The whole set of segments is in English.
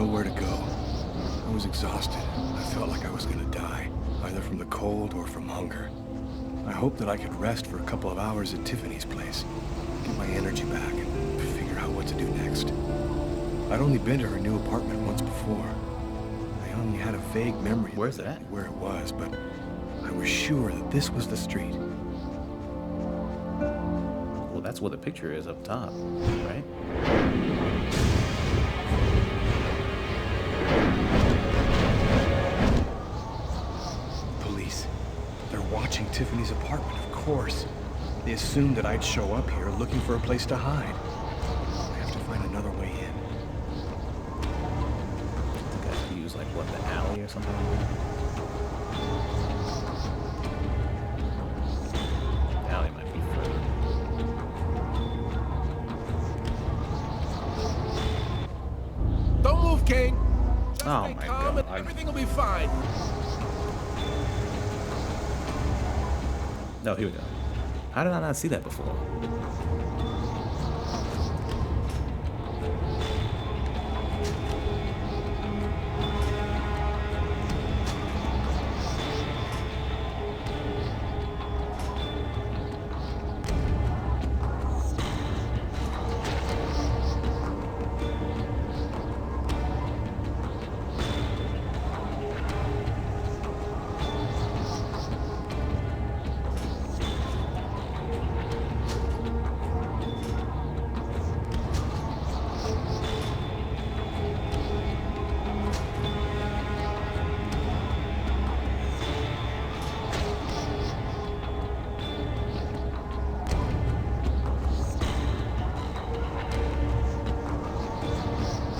nowhere to go. I was exhausted. I felt like I was gonna die, either from the cold or from hunger. I hoped that I could rest for a couple of hours at Tiffany's place, get my energy back, and figure out what to do next. I'd only been to her new apartment once before. I only had a vague memory of Where's that? where it was, but I was sure that this was the street. Well, that's where the picture is up top, right? Police. They're watching Tiffany's apartment, of course. They assumed that I'd show up here looking for a place to hide. I have to find another way in. I think I could use, like, what, the alley or something like that? The alley might be further. Don't move, King. Just Oh stay my calm God. and everything will be fine. No, here we go. How did I not see that before?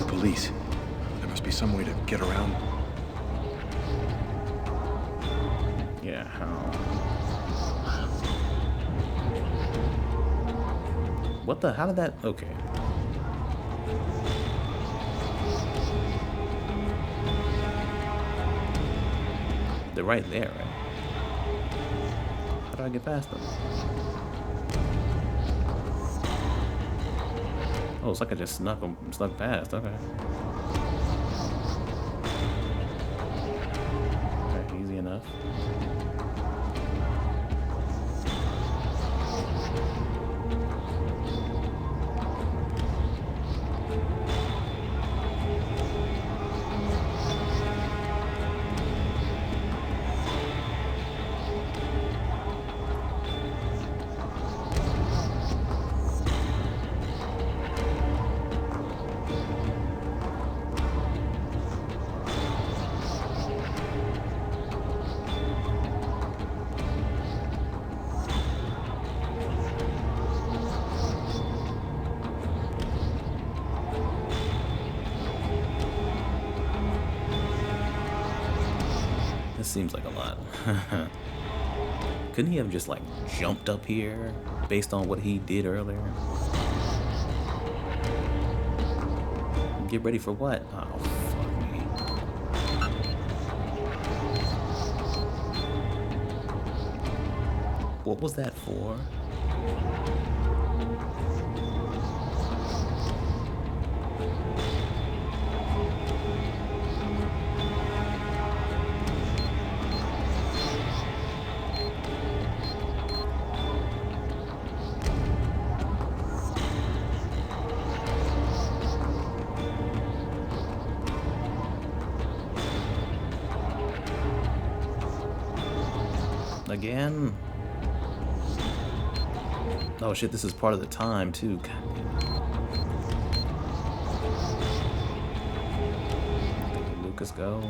Police. There must be some way to get around. Yeah, how? What the? How did that? Okay. They're right there, right? How do I get past them? Oh, it's like I just snuck past. Okay. Okay, easy enough. This seems like a lot. Couldn't he have just like jumped up here based on what he did earlier? Get ready for what? Oh, fuck me. What was that for? Again? Oh shit, this is part of the time too. God damn it. Lucas go.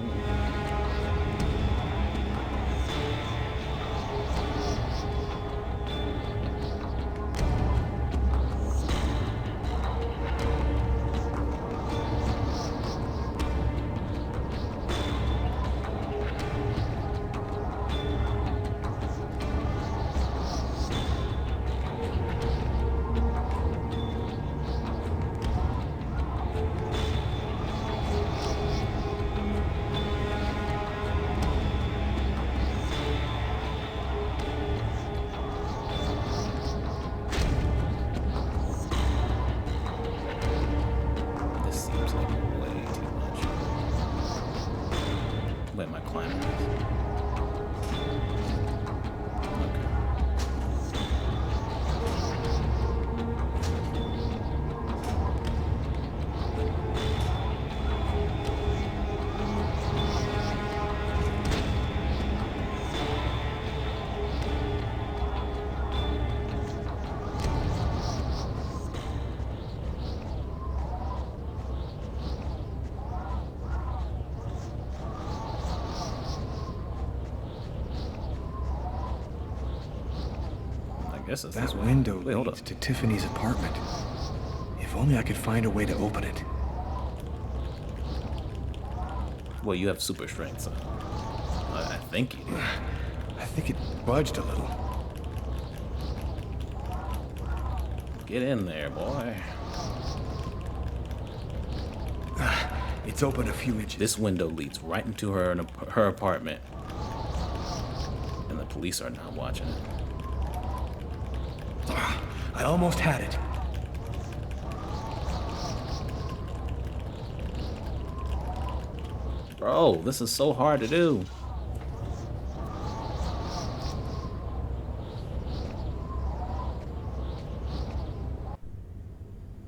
This is That this way. window Wait, hold leads up. to Tiffany's apartment. If only I could find a way to open it. Well, you have super strength, so I think you do. I think it budged a little. Get in there, boy. It's open a few inches. This window leads right into her apartment, and the police are not watching it. I almost had it. Bro, this is so hard to do.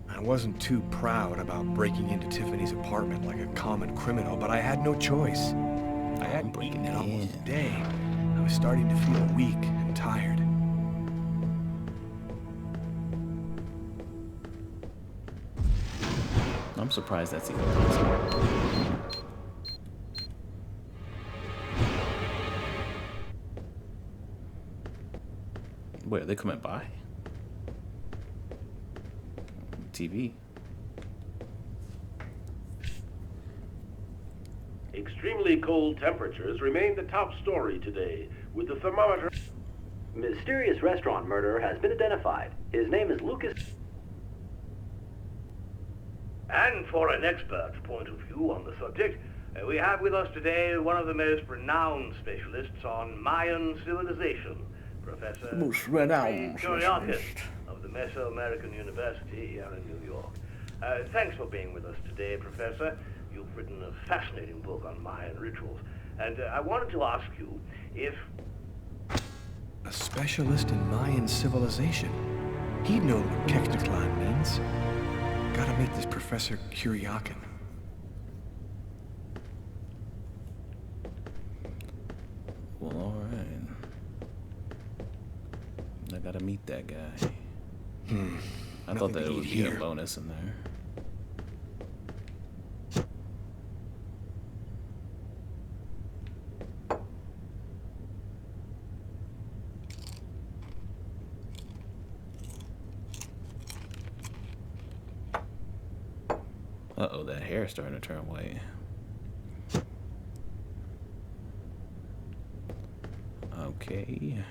I wasn't too proud about breaking into Tiffany's apartment like a common criminal, but I had no choice. I hadn't eaten in almost a day. I was starting to feel weak and tired. I'm surprised that's even possible. Wait, are they coming by? TV. Extremely cold temperatures remain the top story today, with the thermometer... Mysterious restaurant murderer has been identified. His name is Lucas. And for an expert's point of view on the subject, we have with us today one of the most renowned specialists on Mayan civilization, Professor Curiakis of the Mesoamerican University here in New York. Thanks for being with us today, Professor. You've written a fascinating book on Mayan rituals, and I wanted to ask you if... A specialist in Mayan civilization. He'd know what Kekteklan means. Gotta meet this Professor Kuryakin. Well, alright. I gotta meet that guy. I thought that it would be a bonus in there. Uh-oh, that hair's starting to turn white. Okay.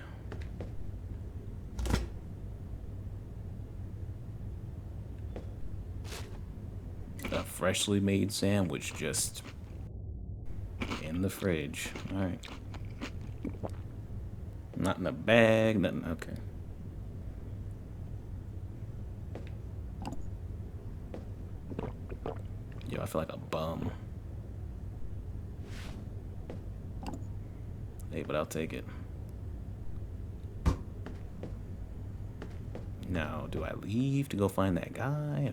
A freshly made sandwich just in the fridge. Alright. Not in a bag, nothing. Okay. Yo, I feel like a bum. Hey, but I'll take it. Now, do I leave to go find that guy?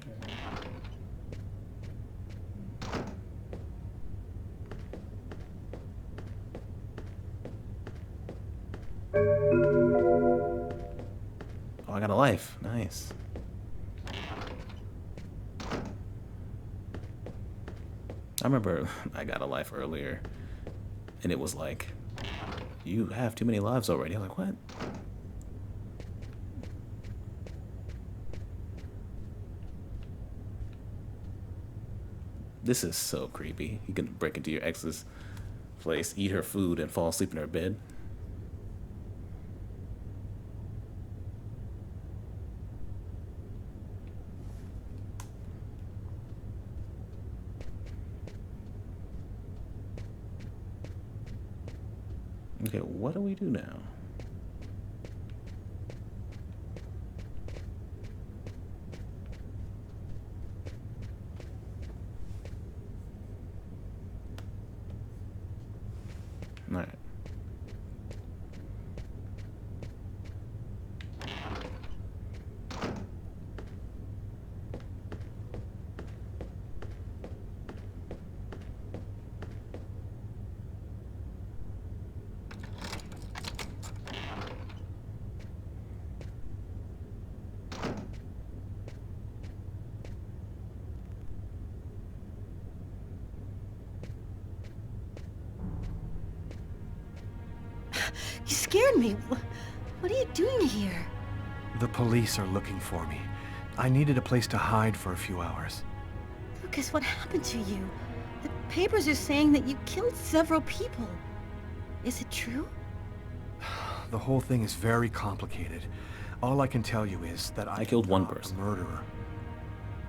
Oh, I got a life. Nice. I remember I got a life earlier, and it was like, you have too many lives already. I'm like, what? This is so creepy. You can break into your ex's place, eat her food, and fall asleep in her bed. Okay, what do we do now? All right. You scared me. What are you doing here? The police are looking for me. I needed a place to hide for a few hours. Lucas, what happened to you? The papers are saying that you killed several people. Is it true? The whole thing is very complicated. All I can tell you is that I killed one am not person. a murderer.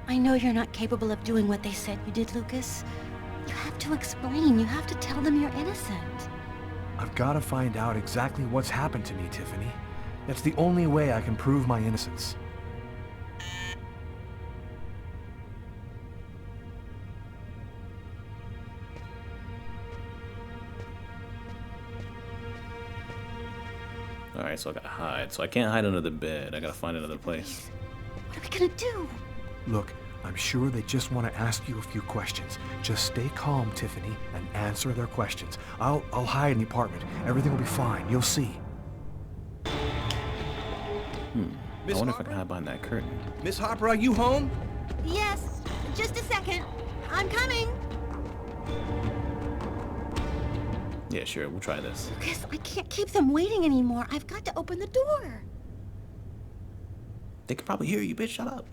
I know you're not capable of doing what they said you did, Lucas. You have to explain. You have to tell them you're innocent. I've got to find out exactly what's happened to me, Tiffany. That's the only way I can prove my innocence. Alright, so I gotta hide. So I can't hide under the bed. I gotta find another place. What are we gonna do? Look, I'm sure they just want to ask you a few questions. Just stay calm, Tiffany, and answer their questions. I'll hide in the apartment. Everything will be fine. You'll see. I wonder if I can hide behind that curtain. Miss Harper, are you home? Yes, just a second. I'm coming. Yeah, sure, we'll try this. Lucas, I can't keep them waiting anymore. I've got to open the door. They can probably hear you, bitch. Shut up.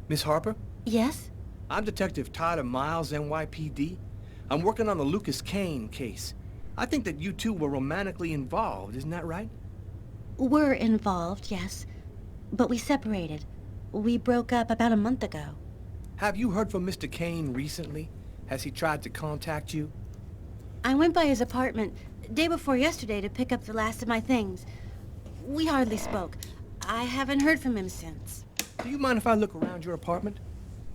Miss Harper? Yes? I'm Detective Tyler Miles, NYPD. I'm working on the Lucas Kane case. I think that you two were romantically involved, isn't that right? We're involved, yes. But we separated. We broke up about a month ago. Have you heard from Mr. Kane recently? Has he tried to contact you? I went by his apartment day before yesterday to pick up the last of my things. We hardly spoke. I haven't heard from him since. Do you mind if I look around your apartment?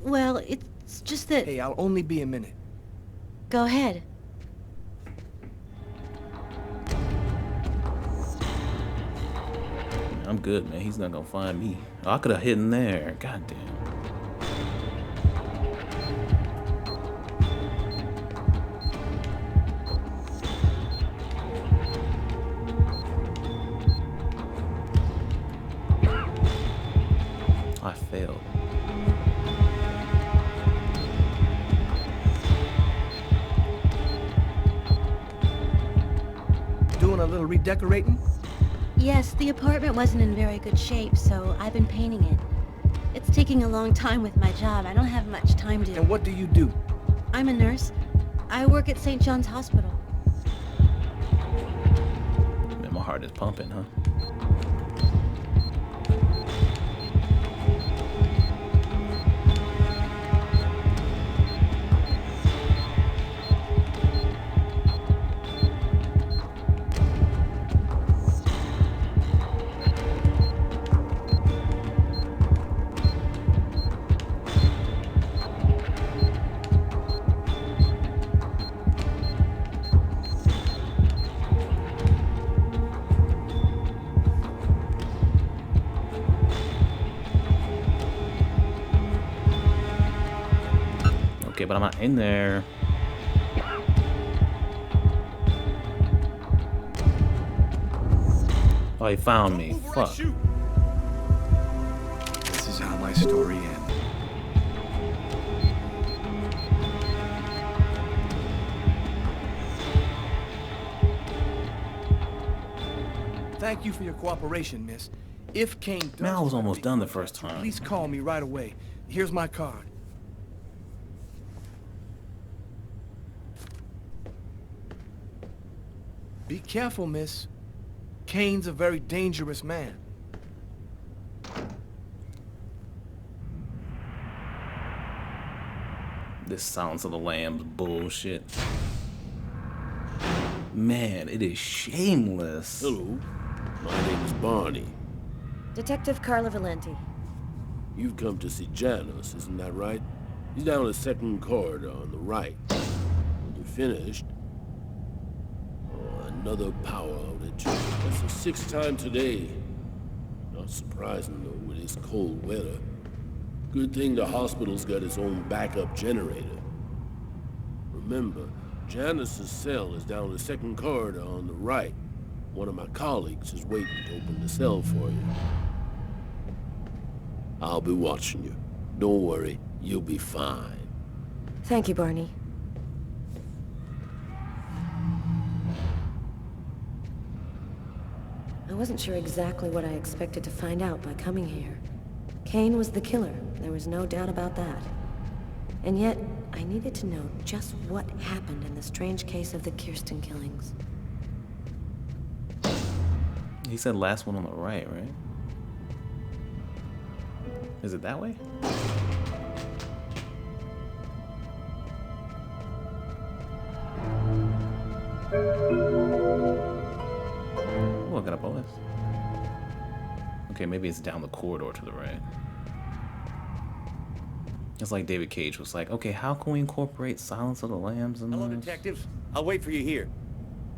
Well, it's just that... Hey, I'll only be a minute. Go ahead. I'm good, man. He's not gonna find me. Oh, I could have hidden there. God damn. I failed. Doing a little redecorating? Yes, the apartment wasn't in very good shape, so I've been painting it. It's taking a long time with my job. I don't have much time to... And what do you do? I'm a nurse. I work at St. John's Hospital. Man, my heart is pumping, huh? Okay, but I'm not in there. Oh, he found me. Fuck. This is how my story ends. Thank you for your cooperation, miss. If Kane does... Man, I was almost done the first time. Please call me right away. Here's my card. Be careful, miss. Kane's a very dangerous man. This Silence of the Lambs bullshit. Man, it is shameless. Hello, my name is Barney. Detective Carla Valenti. You've come to see Janus, isn't that right? He's down the second corridor on the right. When you're finished... Oh, another power outage. That's the sixth time today. Not surprising, though, with this cold weather. Good thing the hospital's got its own backup generator. Remember, Janus's cell is down the second corridor on the right. One of my colleagues is waiting to open the cell for you. I'll be watching you. Don't worry, you'll be fine. Thank you, Barney. I wasn't sure exactly what I expected to find out by coming here. Kane was the killer, there was no doubt about that. And yet, I needed to know just what happened in the strange case of the Kirsten killings. He said last one on the right, right? Is it that way? Oh, I got a bonus. Okay, maybe it's down the corridor to the right. It's like David Cage was like, okay, how can we incorporate Silence of the Lambs in Hello, this? detectives. I'll wait for you here.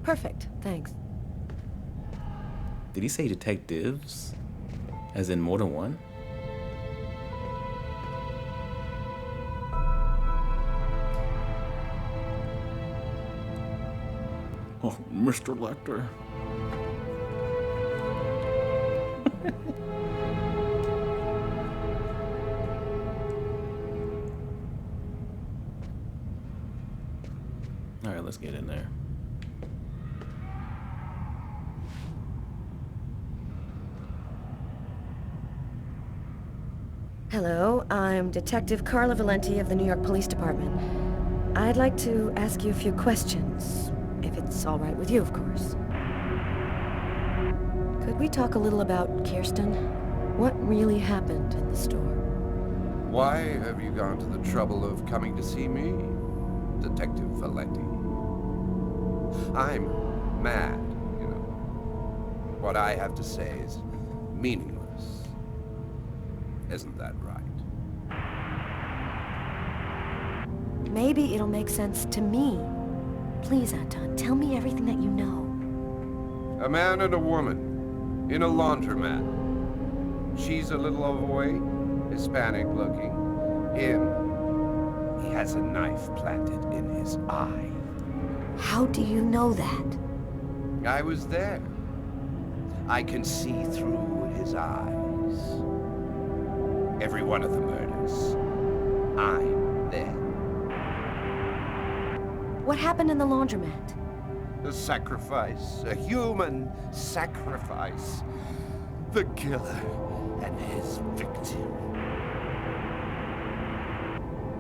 Perfect, thanks. Did he say detectives? As in more than one? Oh, Mr. Lecter. All right, let's get in there. Hello, I'm Detective Carla Valenti of the New York Police Department. I'd like to ask you a few questions, if it's all right with you, of course. Could we talk a little about Kirsten? What really happened in the store? Why have you gone to the trouble of coming to see me, Detective Valenti? I'm mad, you know. What I have to say is meaningless. Isn't that right? Maybe it'll make sense to me. Please, Anton, tell me everything that you know. A man and a woman in a laundromat. She's a little overweight, Hispanic looking. Him, he has a knife planted in his eye. How do you know that? I was there. I can see through his eyes. Every one of the murders, I'm there. What happened in the laundromat? A sacrifice, a human sacrifice. The killer and his victim.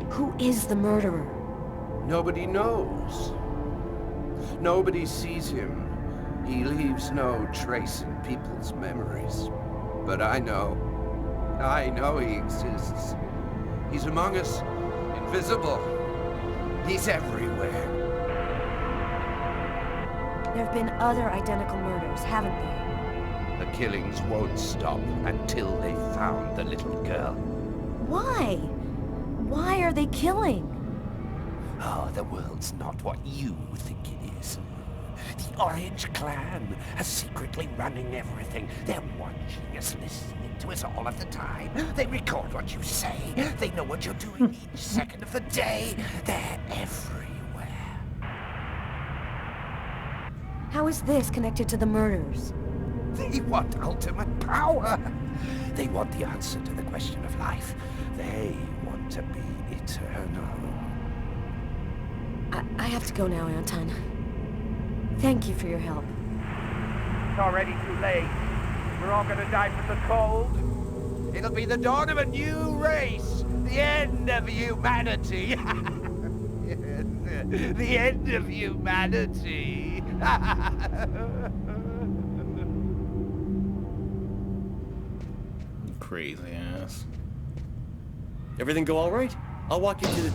Who is the murderer? Nobody knows. Nobody sees him. He leaves no trace in people's memories. But I know he exists. He's among us, invisible. He's everywhere. There have been other identical murders, haven't there? The killings won't stop until they've found the little girl. Why? Why are they killing? Oh, the world's not what you think it is. The Orange Clan are secretly running everything. They're watching us, listening to us all of the time. They record what you say. They know what you're doing each second of the day. They're everywhere. How is this connected to the murders? They want ultimate power. They want the answer to the question of life. They want to be eternal. I have to go now, Anton. Thank you for your help. It's already too late. We're all gonna die from the cold. It'll be the dawn of a new race. The end of humanity. The end of humanity. Crazy ass. Everything go all right? I'll walk you to the...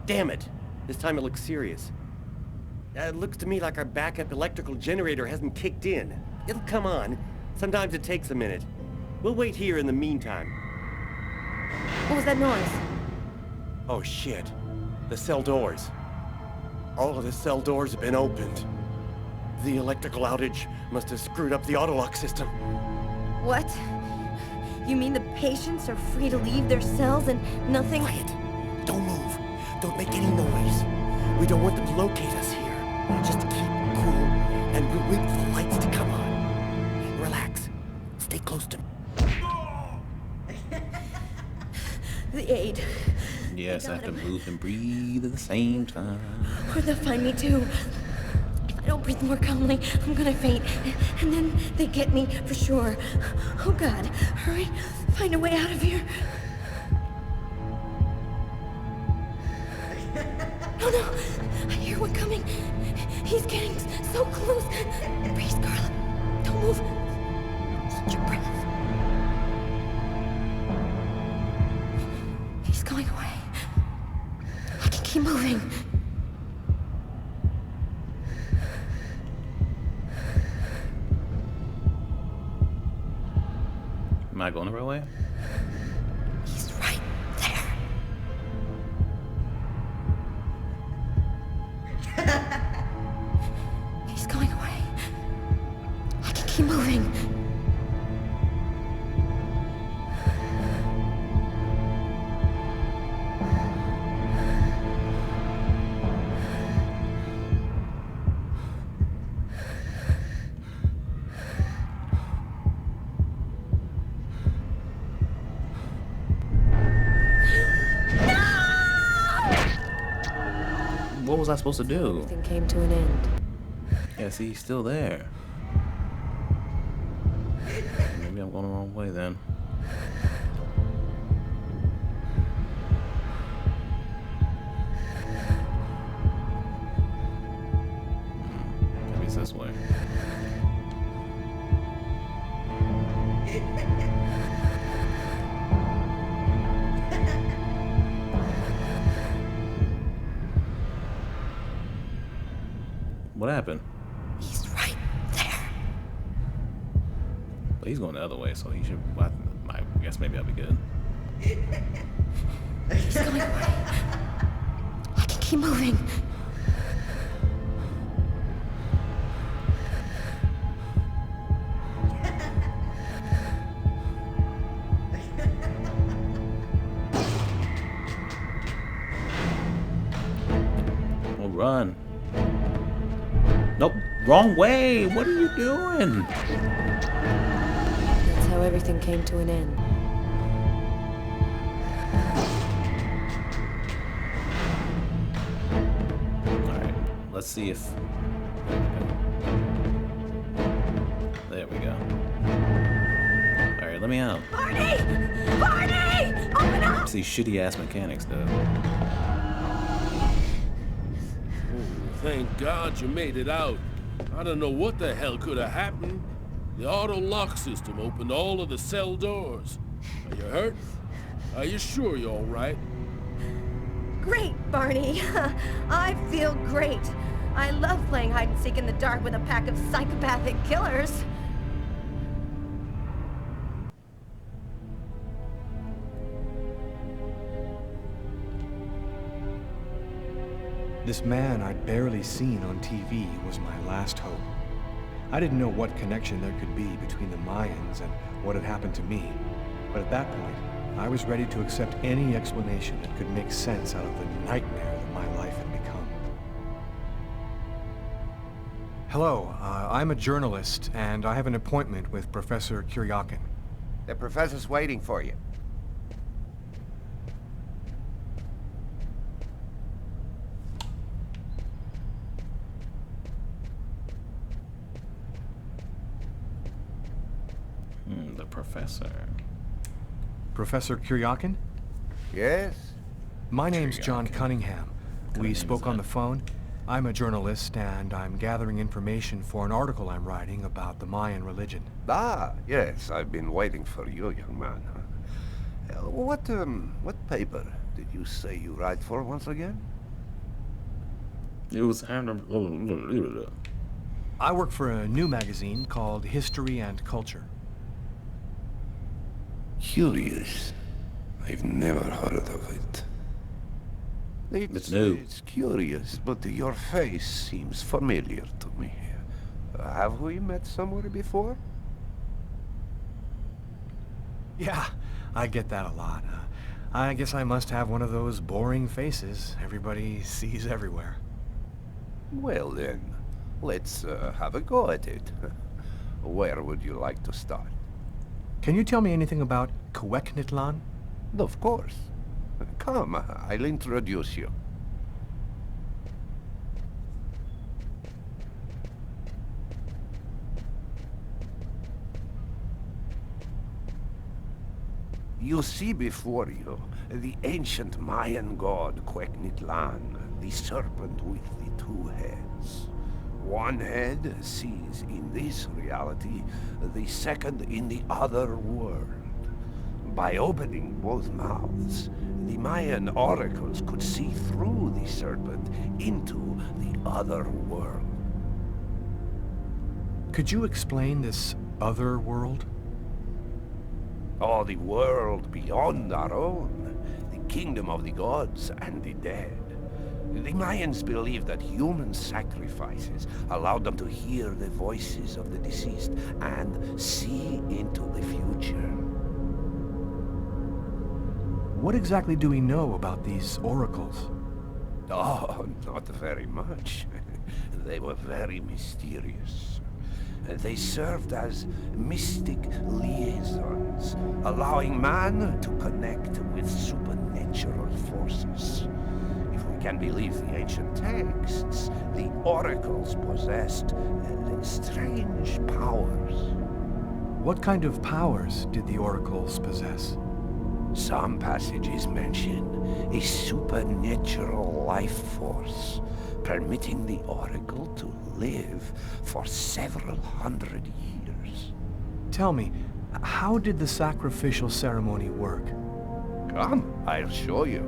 Damn it. This time it looks serious. It looks to me like our backup electrical generator hasn't kicked in. It'll come on. Sometimes it takes a minute. We'll wait here in the meantime. What was that noise? Oh shit. The cell doors. All of the cell doors have been opened. The electrical outage must have screwed up the autolock system. What? You mean the patients are free to leave their cells and nothing... Quiet. Don't move. Don't make any noise. We don't want them to locate us here. Just keep cool, and we'll wait for the lights to come on. Relax. Stay close to me. The aid. Yes, I have to move and breathe at the same time. Where'd they find me too? I don't breathe more calmly, I'm gonna faint. And then they get me, for sure. Oh God, hurry, find a way out of here. Oh no, I hear one coming. He's getting so close. Breathe, Scarlet. Don't move. Hold your breath. He's going away. I can keep moving. Am I going the right way? He's right there. He's going away. I can keep moving. What was I supposed to do? Everything came to an end. Yeah, see, he's still there. Maybe I'm going the wrong way then. Maybe it's this way. What happened? He's right there. But he's going the other way, so he should. I guess maybe I'll be good. He's going away. I can keep moving. Well, run. Nope, wrong way. What are you doing? That's how everything came to an end. Alright, let's see if... There we go. Alright, let me out. Barney! Barney! Open up! See shitty ass mechanics, though. Thank God you made it out. I don't know what the hell could have happened. The auto lock system opened all of the cell doors. Are you hurt? Are you sure you're all right? Great, Barney. I feel great. I love playing hide and seek in the dark with a pack of psychopathic killers. This man I'd barely seen on TV was my last hope. I didn't know what connection there could be between the Mayans and what had happened to me, but at that point, I was ready to accept any explanation that could make sense out of the nightmare that my life had become. Hello, I'm a journalist, and I have an appointment with Professor Kuryakin. The professor's waiting for you. The professor. Professor Kuryakin? Yes? My name's John Cunningham. We spoke on the phone. I'm a journalist, and I'm gathering information for an article I'm writing about the Mayan religion. Ah, yes, I've been waiting for you, young man. What paper did you say you write for once again? It was... I work for a new magazine called History and Culture. Curious. I've never heard of it. It's new. It's curious, but your face seems familiar to me. Have we met somewhere before? Yeah, I get that a lot. I guess I must have one of those boring faces everybody sees everywhere. Well then, let's have a go at it. Where would you like to start? Can you tell me anything about Kweknitlan? Of course. Come, I'll introduce you. You see before you the ancient Mayan god Quequitlan, the serpent with the two heads. One head sees in this reality, the second in the other world. By opening both mouths, the Mayan oracles could see through the serpent into the other world. Could you explain this other world? Oh, the world beyond our own, the kingdom of the gods and the dead. The Mayans believed that human sacrifices allowed them to hear the voices of the deceased and see into the future. What exactly do we know about these oracles? Oh, not very much. They were very mysterious. They served as mystic liaisons, allowing man to connect with supernatural forces. If we can believe the ancient texts, the oracles possessed strange powers. What kind of powers did the oracles possess? Some passages mention a supernatural life force, permitting the oracle to live for several hundred years. Tell me, how did the sacrificial ceremony work? Come, I'll show you.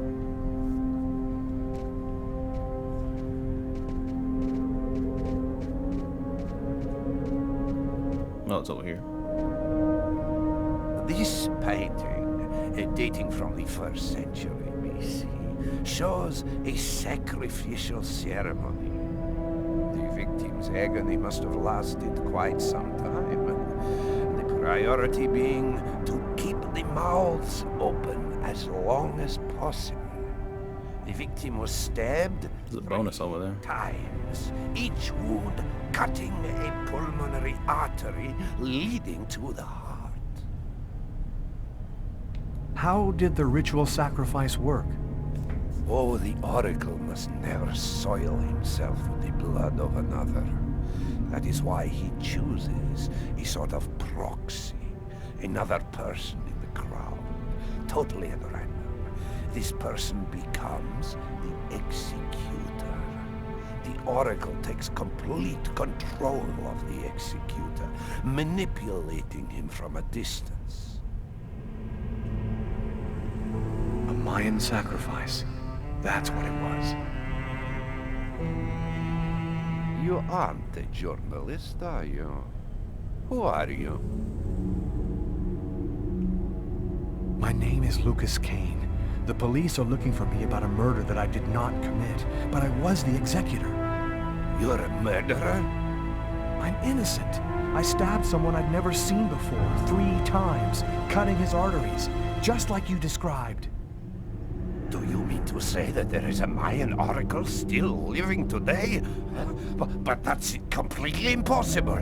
Oh, it's over here. This painting, dating from the 1st century BC, shows a sacrificial ceremony. The victim's agony must have lasted quite some time, the priority being to keep the mouths open as long as possible. The victim was stabbed There's a bonus over there. times, each wound cutting a pulmonary artery leading to the heart. How did the ritual sacrifice work? Oh, the oracle must never soil himself with the blood of another. That is why he chooses a sort of proxy, another person in the crowd, totally at random. This person becomes the executor. The oracle takes complete control of the executor, manipulating him from a distance. A Mayan sacrifice. That's what it was. You aren't a journalist, are you? Who are you? My name is Lucas Kane. The police are looking for me about a murder that I did not commit, but I was the executor. You're a murderer? I'm innocent. I stabbed someone I'd never seen before 3 times, cutting his arteries, just like you described. Do you mean to say that there is a Mayan oracle still living today? But that's completely impossible.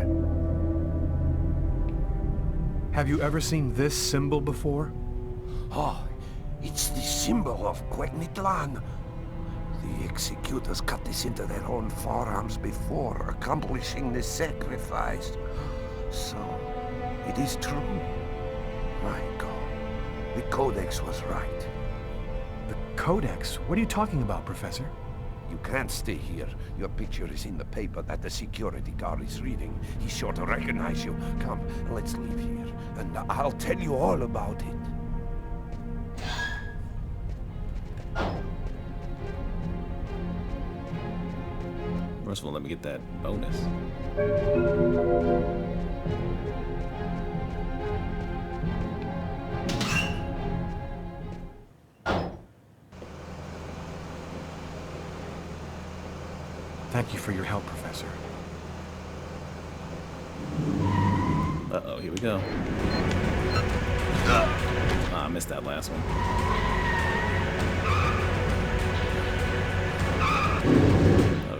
Have you ever seen this symbol before? Oh, it's the symbol of Quequitlan. The executors cut this into their own forearms before accomplishing the sacrifice. So, it is true. My God, the Codex was right. The Codex? What are you talking about, Professor? You can't stay here. Your picture is in the paper that the security guard is reading. He's sure to recognize you. Come, let's leave here, and I'll tell you all about it. First of all, let me get that bonus. Thank you for your help, Professor. Uh-oh, here we go. Ah, I missed that last one. Oh,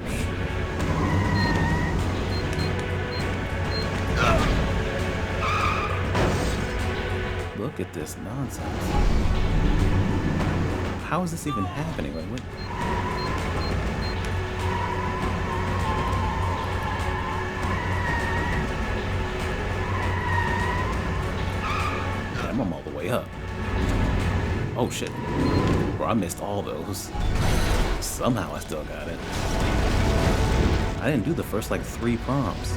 shit. Look at this nonsense. How is this even happening? Like, what? I'm all the way up. Oh shit. Bro, I missed all those. Somehow I still got it. I didn't do the first like 3 prompts.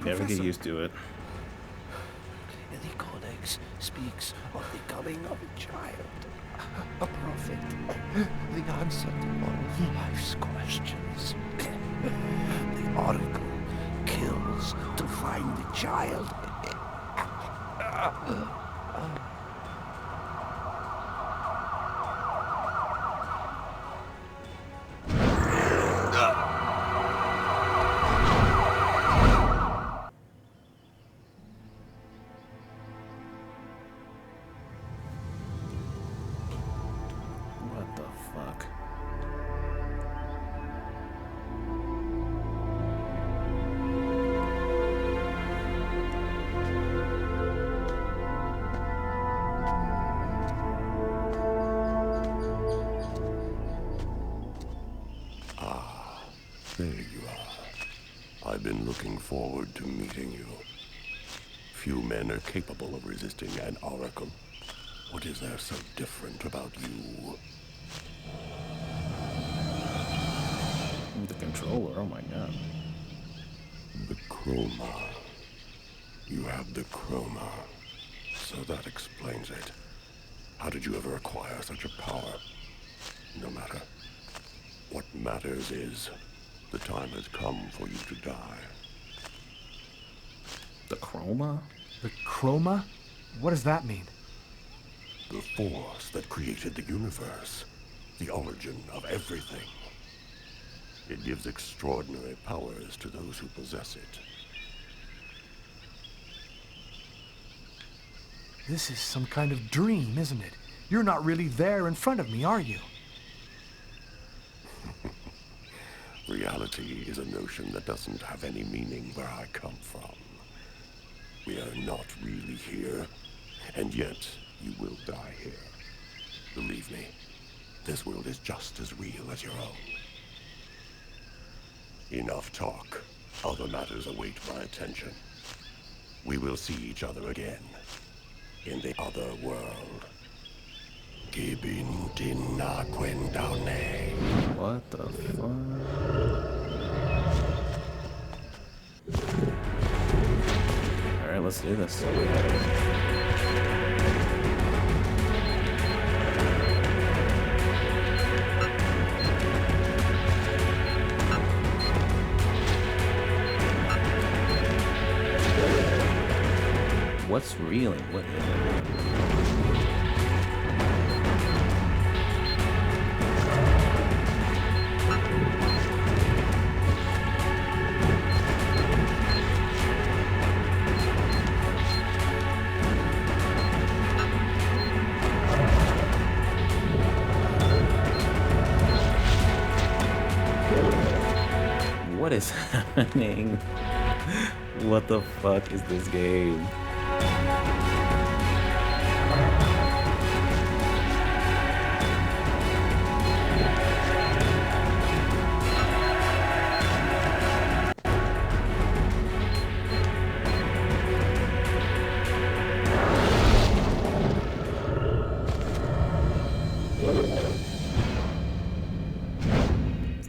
Never get used to it. The Codex speaks of the coming of a child, a prophet, the answer to all life's questions. The Oracle kills to find the child. What the fuck? There you are. I've been looking forward to meeting you. Few men are capable of resisting an oracle. What is there so different about you? The controller, oh my god. The chroma. You have the chroma. So that explains it. How did you ever acquire such a power? No matter. What matters is, the time has come for you to die. The chroma? The chroma? What does that mean? The force that created the universe. The origin of everything. It gives extraordinary powers to those who possess it. This is some kind of dream, isn't it? You're not really there in front of me, are you? Reality is a notion that doesn't have any meaning where I come from. We are not really here, and yet you will die here. Believe me, this world is just as real as your own. Enough talk. Other matters await my attention. We will see each other again, in the other world. Gibin dinna quendane. What the fuck? Alright, let's do this. What's reeling? What is it? What is happening? What the fuck is this game?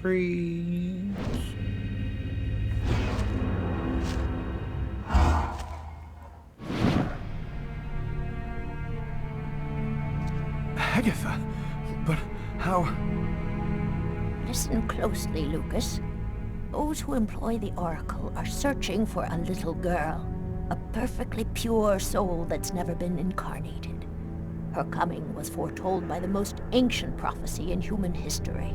Freeze. Agatha, but how... Listen closely, Lucas. Those who employ the Oracle are searching for a little girl, a perfectly pure soul that's never been incarnated. Her coming was foretold by the most ancient prophecy in human history.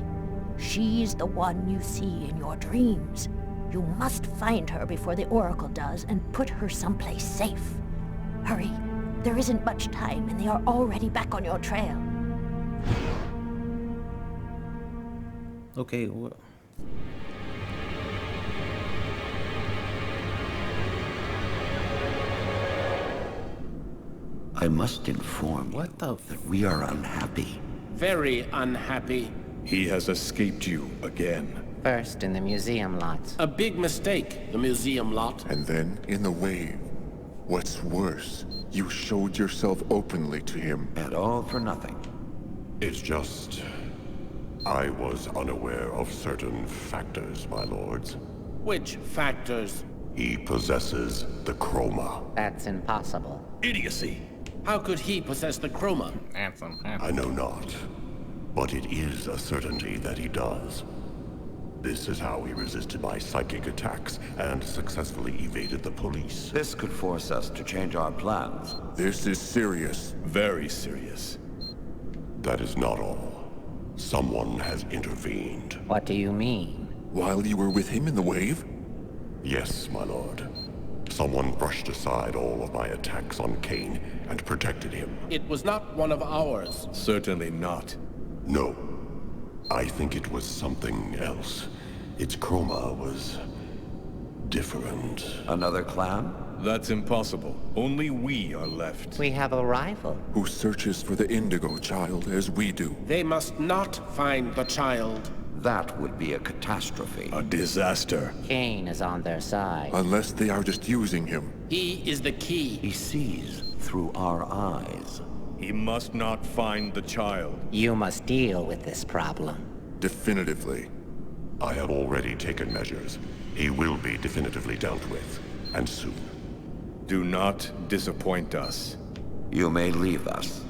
She's the one you see in your dreams. You must find her before the Oracle does and put her someplace safe. Hurry. There isn't much time, and they are already back on your trail. Okay, I must inform you that we are unhappy. Very unhappy. He has escaped you again. First in the museum lot. A big mistake, the museum lot. And then in the wave. What's worse, you showed yourself openly to him. And all for nothing. It's just... I was unaware of certain factors, my lords. Which factors? He possesses the chroma. That's impossible. Idiocy! How could he possess the chroma? That's impossible. I know not, but it is a certainty that he does. This is how he resisted my psychic attacks and successfully evaded the police. This could force us to change our plans. This is serious. Very serious. That is not all. Someone has intervened. What do you mean? While you were with him in the wave? Yes, my lord. Someone brushed aside all of my attacks on Kane and protected him. It was not one of ours. Certainly not. No. I think it was something else. Its chroma was... different. Another clan? That's impossible. Only we are left. We have a rival. Who searches for the Indigo child as we do. They must not find the child. That would be a catastrophe. A disaster. Kane is on their side. Unless they are just using him. He is the key. He sees through our eyes. He must not find the child. You must deal with this problem. Definitively. I have already taken measures. He will be definitively dealt with. And soon. Do not disappoint us. You may leave us.